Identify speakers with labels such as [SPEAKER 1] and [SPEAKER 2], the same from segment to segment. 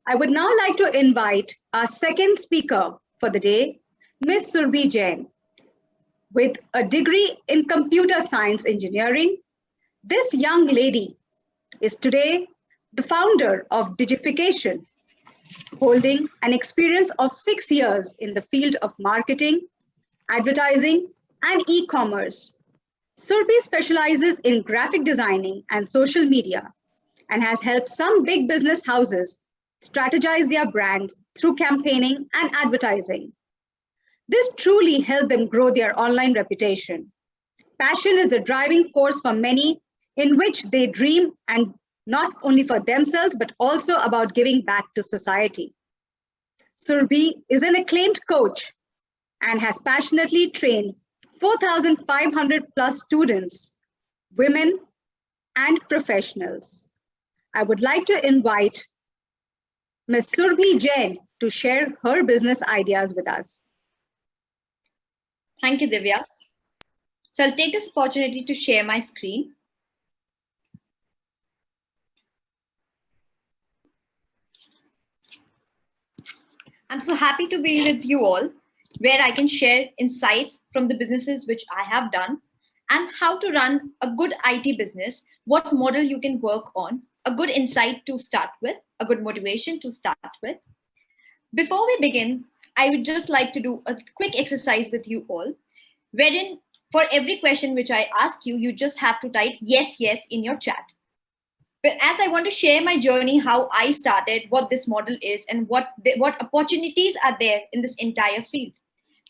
[SPEAKER 1] I would now like to invite our second speaker for the day, Ms. Surbhi Jain. With a degree in computer science engineering, this young lady is today the founder of Digification, holding an experience of 6 years in the field of marketing, advertising, and e-commerce. Surbhi specializes in graphic designing and social media and has helped some big business houses strategize their brand through campaigning and advertising. This truly helped them grow their online reputation. Passion is the driving force for many, in which they dream, and not only for themselves, but also about giving back to society. Surbhi is an acclaimed coach and has passionately trained 4,500 plus students, women, and professionals. I would like to invite Ms. Surbhi Jain to share her business ideas with us.
[SPEAKER 2] Thank you, Divya. So I'll take this opportunity to share my screen. I'm so happy to be with you all, where I can share insights from the businesses which I have done and how to run a good IT business, what model you can work on, a good insight to start with, a good motivation to start with. Before we begin, I would just like to do a quick exercise with you all, wherein for every question which I ask you, you just have to type yes, yes in your chat. But as I want to share my journey, how I started, what this model is, and what opportunities are there in this entire field.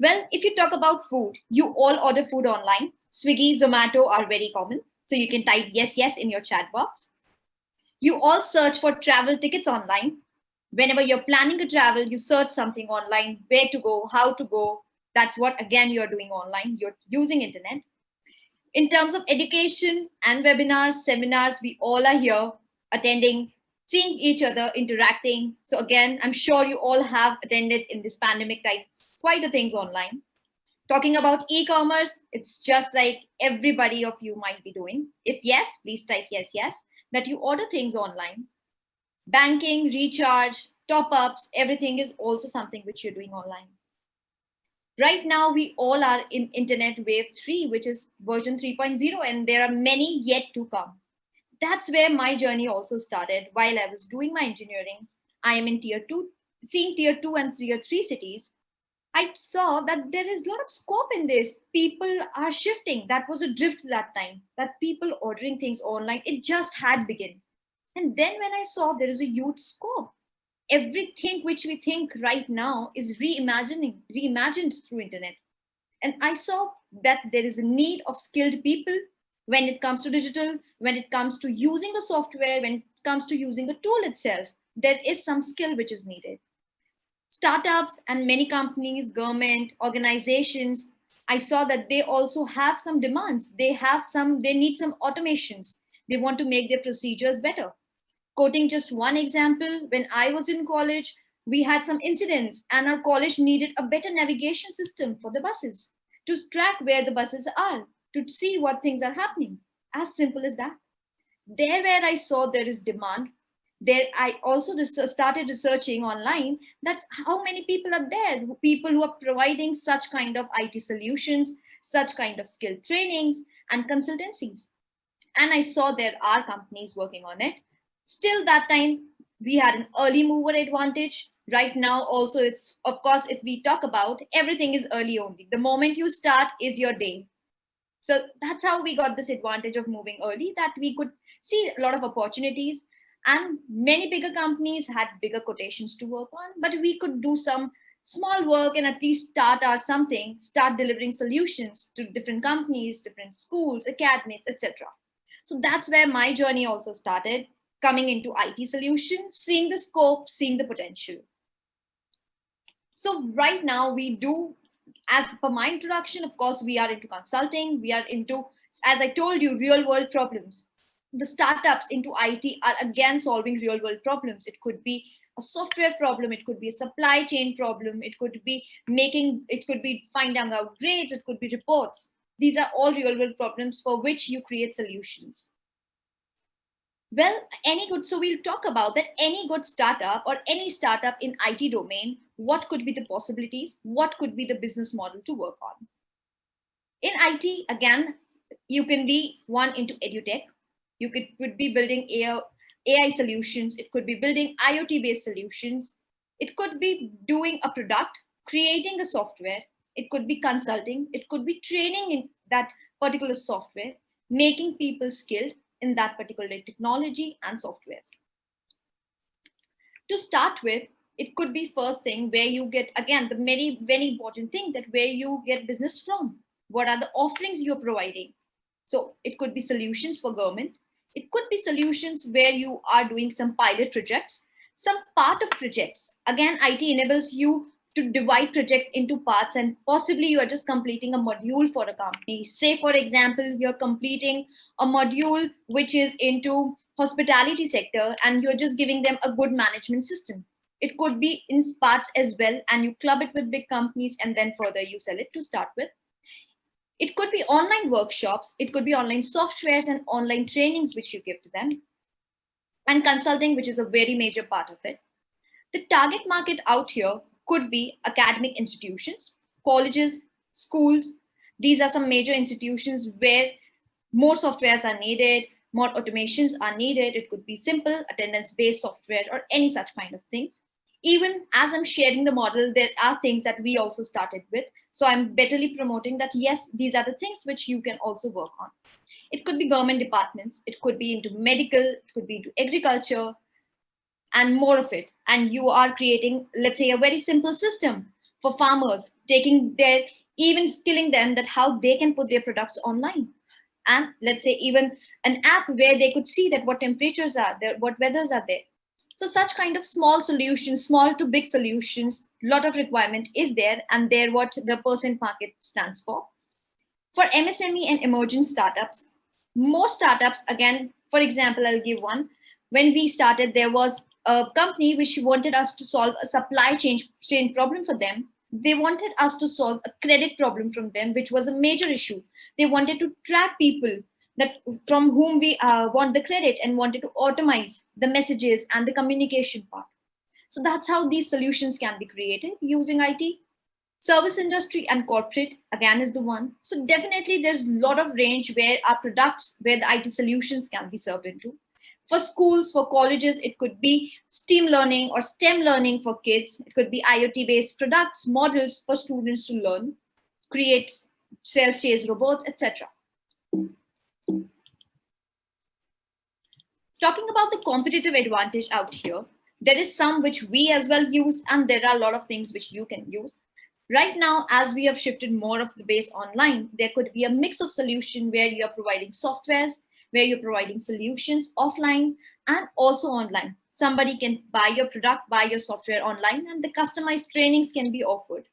[SPEAKER 2] Well, if you talk about food, you all order food online. Swiggy, Zomato are very common. So you can type yes, yes in your chat box. You all search for travel tickets online. Whenever you're planning to travel, you search something online, where to go, how to go. That's what, again, you're doing online. You're using internet. In terms of education and webinars, seminars, we all are here attending, seeing each other, interacting. So again, I'm sure you all have attended in this pandemic time quite a things online. Talking about e-commerce, it's just like everybody of you might be doing. If yes, please type yes, yes, that you order things online. Banking, recharge, top-ups, everything is also something which you're doing online. Right now, we all are in Internet Wave 3, which is version 3.0, and there are many yet to come. That's where my journey also started. While I was doing my engineering, I am in tier 2, seeing tier 2 and tier 3 cities. I saw that there is a lot of scope in this. People are shifting. That was a drift that time, that people ordering things online, it just had begun. And then when I saw there is a huge scope, everything which we think right now is reimagined through internet. And I saw that there is a need of skilled people when it comes to digital, when it comes to using the software, when it comes to using the tool itself. There is some skill which is needed. Startups and many companies, government, organizations, I saw that they also have some demands. They need some automations. They want to make their procedures better. Quoting just one example, when I was in college, we had some incidents and our college needed a better navigation system for the buses to track where the buses are, to see what things are happening. As simple as that. There where I saw there is demand, there I also started researching online that how many people are there, people who are providing such kind of IT solutions, such kind of skill trainings and consultancies. And I saw there are companies working on it. Still that time, we had an early mover advantage. Right now, also, it's, of course, if we talk about, everything is early only. The moment you start is your day. So that's how we got this advantage of moving early, that we could see a lot of opportunities. And many bigger companies had bigger quotations to work on, but we could do some small work and at least start delivering solutions to different companies, different schools, academies, etc. So that's where my journey also started, coming into IT solutions, seeing the scope, seeing the potential. So right now we do, as per my introduction, of course, we are into consulting. We are into, as I told you, real world problems. The startups into IT are again solving real world problems. It could be a software problem. It could be a supply chain problem. It could be finding out grades. It could be reports. These are all real world problems for which you create solutions. Well, so we'll talk about that any good startup or any startup in IT domain, what could be the possibilities, what could be the business model to work on. In IT, again, you can be one into edutech. You could be building AI solutions. It could be building IoT based solutions. It could be doing a product, creating a software. It could be consulting. It could be training in that particular software, making people skilled in that particular technology and software. To start with, it could be first thing where you get, again, the very important thing, that where you get business from. What are the offerings you're providing? So it could be solutions for government. It could be solutions where you are doing some pilot projects, some part of projects. Again, IT enables you to divide projects into parts, and possibly you are just completing a module for a company. Say, for example, you're completing a module which is into hospitality sector, and you're just giving them a good management system. It could be in parts as well, and you club it with big companies, and then further you sell it to start with. It could be online workshops, it could be online softwares and online trainings which you give to them, and consulting, which is a very major part of it. The target market out here could be academic institutions, colleges, schools. These are some major institutions where more softwares are needed, more automations are needed. It could be simple attendance-based software or any such kind of things. Even as I'm sharing the model, there are things that we also started with. So I'm betterly promoting that, yes, these are the things which you can also work on. It could be government departments. It could be into medical. It could be into agriculture, and more of it. And you are creating, let's say, a very simple system for farmers, taking their, even skilling them that how they can put their products online. And let's say even an app where they could see that what temperatures are there, what weathers are there. So such kind of small solutions, small to big solutions, lot of requirement is there, and they're what the percent market stands for. For MSME and emerging startups, more startups, again, for example, I'll give one. When we started, there was a company which wanted us to solve a supply chain problem for them. They wanted us to solve a credit problem from them, which was a major issue. They wanted to track people that from whom we want the credit, and wanted to automate the messages and the communication part. So that's how these solutions can be created using IT. Service industry and corporate, again, is the one. So definitely there's a lot of range where our products, where the IT solutions can be served into. For schools, for colleges, it could be STEAM learning or STEM learning for kids. It could be IoT-based products, models for students to learn, create self-chase robots, etc. Talking about the competitive advantage out here, there is some which we as well use, and there are a lot of things which you can use. Right now, as we have shifted more of the base online, there could be a mix of solution where you are providing softwares, where you're providing solutions offline and also online. Somebody can buy your product, buy your software online, and the customized trainings can be offered.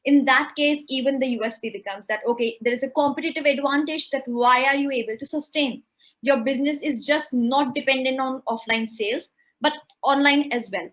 [SPEAKER 2] In that case, even the USP becomes that, okay, there is a competitive advantage, that why are you able to sustain? Your business is just not dependent on offline sales, but online as well.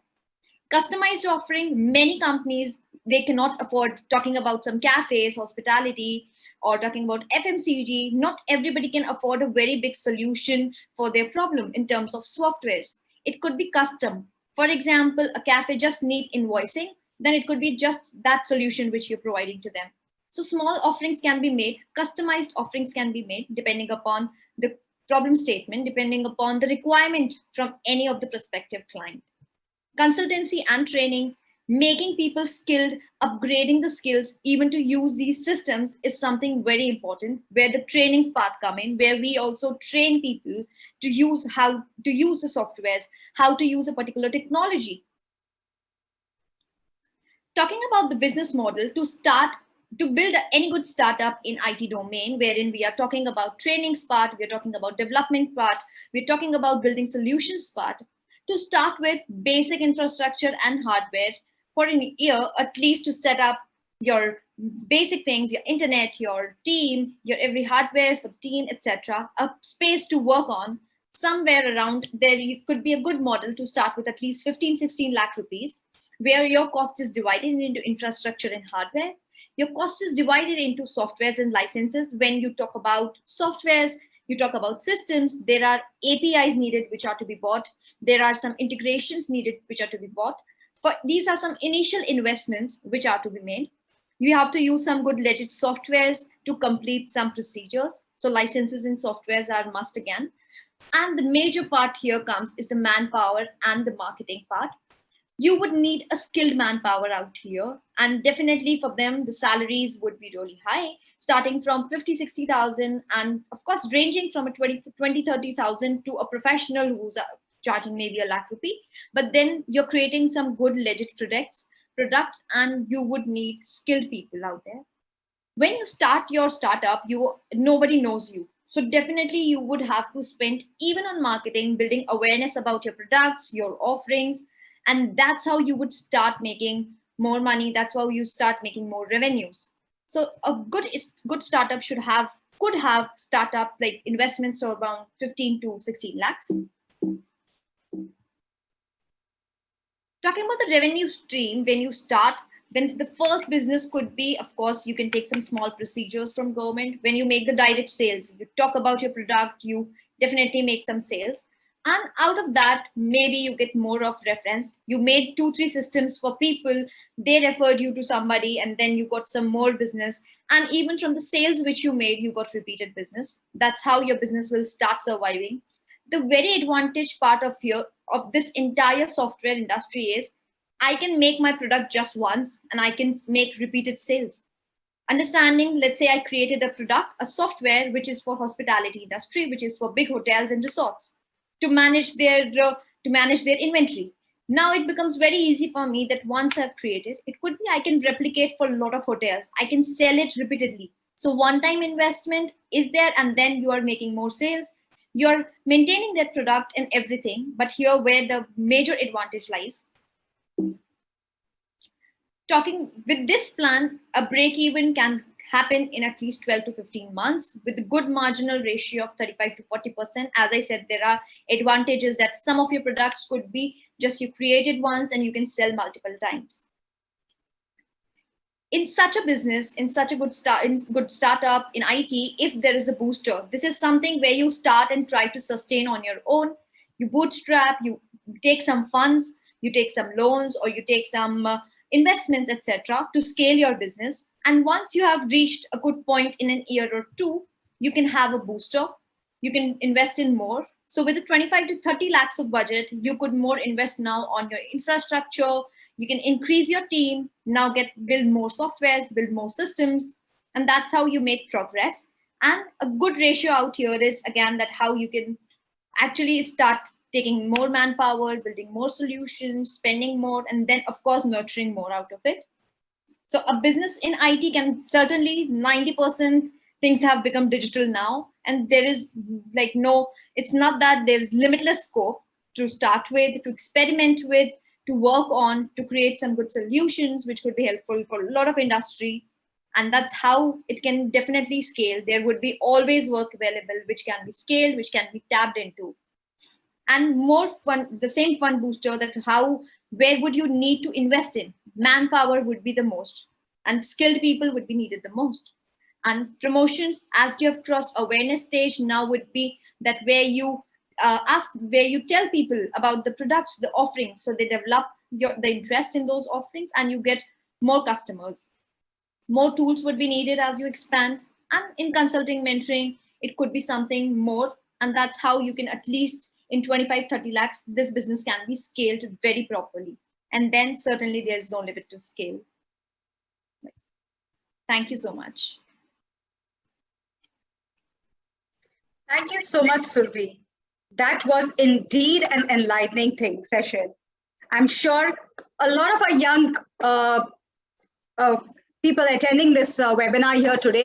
[SPEAKER 2] Customized offering, many companies, they cannot afford, talking about some cafes, hospitality, or talking about FMCG. Not everybody can afford a very big solution for their problem in terms of softwares. It could be custom. For example, a cafe just need invoicing, then it could be just that solution which you're providing to them. So small offerings can be made, customized offerings can be made depending upon the problem statement, depending upon the requirement from any of the prospective client. Consultancy and training, making people skilled, upgrading the skills even to use these systems is something very important, where the trainings part come in, where we also train people to use how to use the softwares, how to use a particular technology. Talking about the business model to build any good startup in IT domain, wherein we are talking about trainings part, we're talking about development part, we're talking about building solutions part. To start with, basic infrastructure and hardware for a year, at least to set up your basic things, your internet, your team, your every hardware for the team, etc. A space to work on, somewhere around there, you could be a good model to start with at least 15-16 lakh rupees, where your cost is divided into infrastructure and hardware. Your cost is divided into softwares and licenses. When you talk about softwares, You talk about systems. There are APIs needed which are to be bought. There are some integrations needed which are to be bought. These are some initial investments which are to be made. You have to use some good legit softwares to complete some procedures. So licenses in softwares are must again. And the major part here comes is the manpower and the marketing part. You would need a skilled manpower out here, and definitely for them the salaries would be really high, starting from 50-60,000, and of course ranging from a 20-30,000 to a professional who's charging maybe ₹1,00,000. But then you're creating some good legit products, and you would need skilled people out there. When you start your startup, nobody knows you, so definitely you would have to spend even on marketing, building awareness about your products, your offerings, and that's how you would start making more money. That's how you start making more revenues. So a good startup could have startup like investments of around 15 to 16 lakhs. Talking about the revenue stream, when you start, then the first business could be, of course, you can take some small procedures from government. When you make the direct sales, you talk about your product, you definitely make some sales. And out of that, maybe you get more of reference. You made 2-3 systems for people, they referred you to somebody, and then you got some more business. And even from the sales which you made, you got repeated business. That's how your business will start surviving. The very advantage part of this entire software industry is I can make my product just once and I can make repeated sales. Understanding, let's say I created a product, a software which is for hospitality industry, which is for big hotels and resorts to manage their inventory. Now it becomes very easy for me that once I've created, it could be I can replicate for a lot of hotels. I can sell it repeatedly. So one-time investment is there, and then you are making more sales. You're maintaining that product and everything, but here where the major advantage lies. Talking with this plan, a break even can happen in at least 12 to 15 months with a good marginal ratio of 35 to 40%. As I said, there are advantages that some of your products could be just you created once and you can sell multiple times. In such a business, in such a good startup in IT, if there is a booster, this is something where you start and try to sustain on your own. You bootstrap, you take some funds, you take some loans, or you take some investments, etc., to scale your business. And once you have reached a good point in an year or two, you can have a booster. You can invest in more. So with a 25 to 30 lakhs of budget, you could more invest now on your infrastructure. You can increase your team, now build more softwares, build more systems, and that's how you make progress. And a good ratio out here is, again, that how you can actually start taking more manpower, building more solutions, spending more, and then, of course, nurturing more out of it. So a business in IT can certainly 90% things have become digital now. And there is it's not that there's limitless scope to start with, to experiment with, to work on, to create some good solutions, which could be helpful for a lot of industry. And that's how it can definitely scale. There would be always work available, which can be scaled, which can be tapped into. And more fun, the same fun booster that where would you need to invest in? Manpower would be the most, and skilled people would be needed the most. And promotions, as you have crossed awareness stage, now would be that where you tell people about the products, the offerings, so they develop the interest in those offerings, and you get more customers. More tools would be needed as you expand. And in consulting, mentoring, it could be something more, and that's how you can, at least in 25-30 lakhs, this business can be scaled very properly. And then certainly there's no limit to scale. Thank you so much.
[SPEAKER 1] Thank you so much, Surbhi. That was indeed an enlightening session. I'm sure a lot of our young people attending this webinar here today